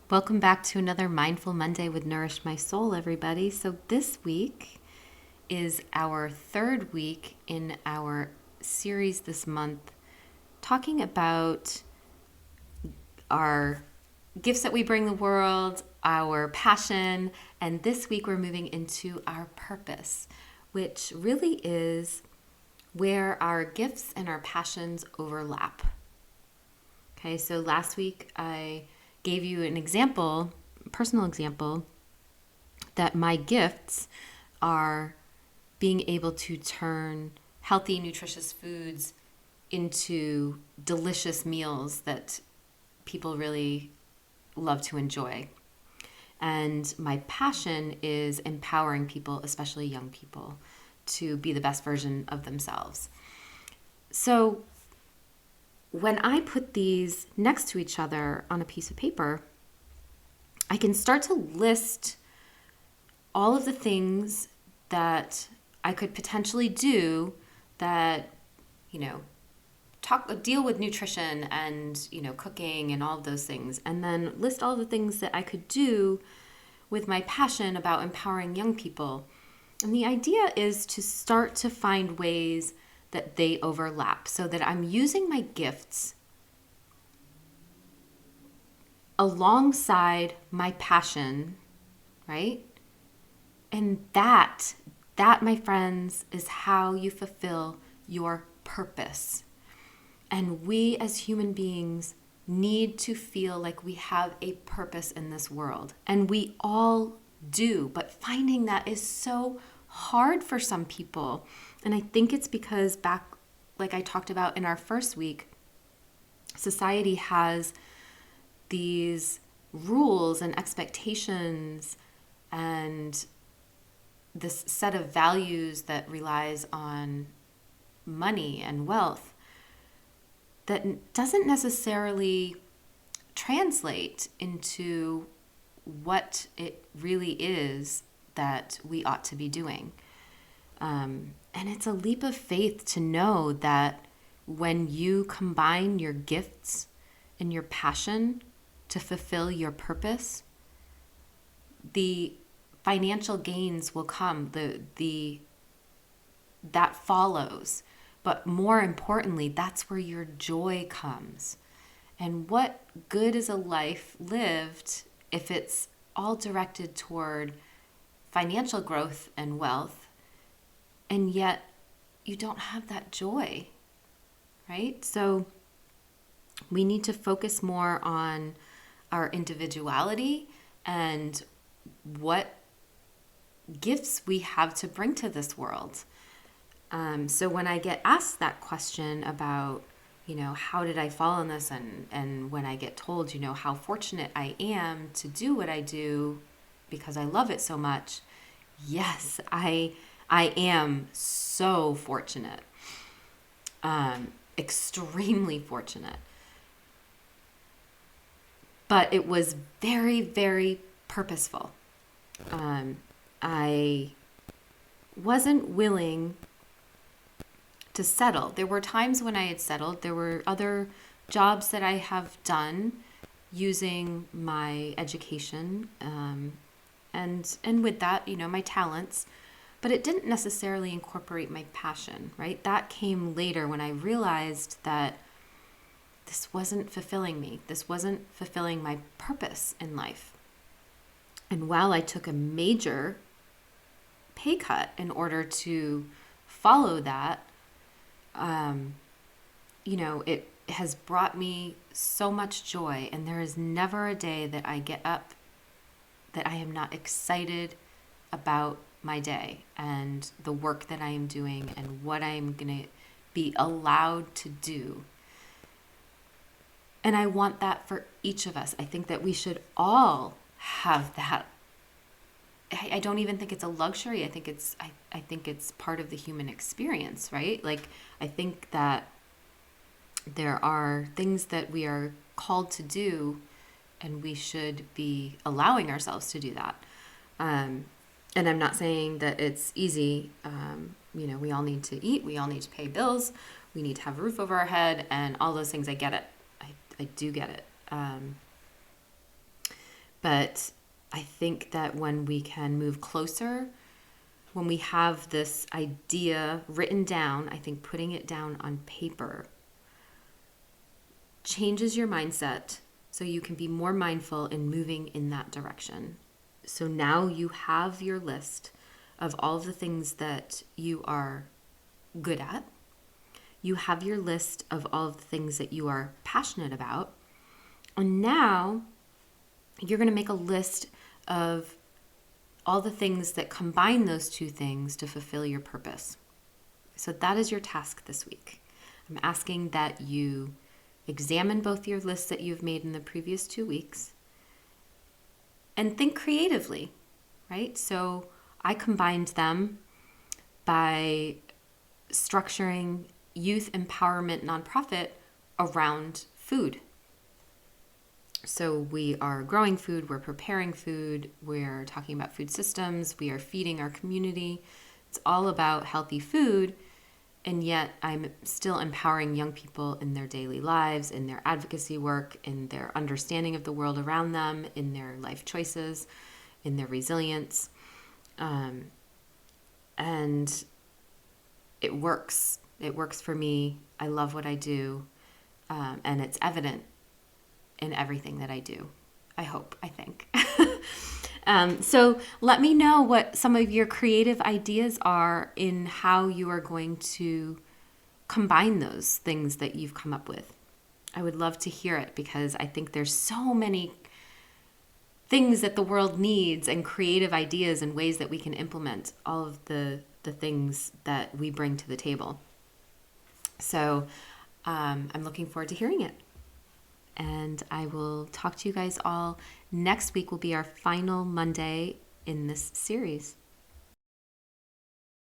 Welcome back to another Mindful Monday with Nourish My Soul, everybody. So, this week is our third week in our series this month, talking about our gifts that we bring the world, our passion, and this week we're moving into our purpose, which really is where our gifts and our passions overlap. Okay, so last week I gave you an example, personal example, that my gifts are being able to turn healthy, nutritious foods into delicious meals that people really love to enjoy. And my passion is empowering people, especially young people, to be the best version of themselves. So when I put these next to each other on a piece of paper, I can start to list all of the things that I could potentially do that, deal with nutrition and, cooking and all of those things. And then list all the things that I could do with my passion about empowering young people. And the idea is to start to find ways that they overlap so that I'm using my gifts alongside my passion, right? And that, my friends, is how you fulfill your purpose. And we as human beings need to feel like we have a purpose in this world. And we all do, but finding that is so hard for some people. And I think it's because like I talked about in our first week, society has these rules and expectations and this set of values that relies on money and wealth that doesn't necessarily translate into what it really is that we ought to be doing. And it's a leap of faith to know that when you combine your gifts and your passion to fulfill your purpose, the financial gains will come. That follows. But more importantly, that's where your joy comes. And what good is a life lived if it's all directed toward financial growth and wealth, and yet you don't have that joy, right? So we need to focus more on our individuality and what gifts we have to bring to this world. So when I get asked that question about, how did I fall in this? And when I get told, how fortunate I am to do what I do because I love it so much. Yes, I am so fortunate, extremely fortunate. But it was very, very purposeful. I wasn't willing to settle. There were times when I had settled. There were other jobs that I have done using my education and with that, my talents. But it didn't necessarily incorporate my passion, right? That came later when I realized that this wasn't fulfilling me. This wasn't fulfilling my purpose in life. And while I took a major pay cut in order to follow that, it has brought me so much joy. And there is never a day that I get up that I am not excited about my day and the work that I am doing and what I'm going to be allowed to do. And I want that for each of us. I think that we should all have that. I don't even think it's a luxury. I think it's part of the human experience, right? Like, I think that there are things that we are called to do, and we should be allowing ourselves to do that. And I'm not saying that it's easy. We all need to eat. We all need to pay bills. We need to have a roof over our head and all those things. I get it. I do get it. But I think that when we can move closer, when we have this idea written down, I think putting it down on paper changes your mindset so you can be more mindful in moving in that direction. So now you have your list of all of the things that you are good at. You have your list of all of the things that you are passionate about. And now you're going to make a list of all the things that combine those two things to fulfill your purpose. So that is your task this week. I'm asking that you examine both your lists that you've made in the previous 2 weeks and think creatively, right? So I combined them by structuring youth empowerment nonprofit around food. So we are growing food, we're preparing food, we're talking about food systems, we are feeding our community. It's all about healthy food, and yet I'm still empowering young people in their daily lives, in their advocacy work, in their understanding of the world around them, in their life choices, in their resilience. And it works. It works for me. I love what I do. And it's evident in everything that I do. I hope, I think. So let me know what some of your creative ideas are in how you are going to combine those things that you've come up with. I would love to hear it because I think there's so many things that the world needs and creative ideas and ways that we can implement all of the things that we bring to the table. So I'm looking forward to hearing it. And I will talk to you guys all next week. Will be our final Monday in this series.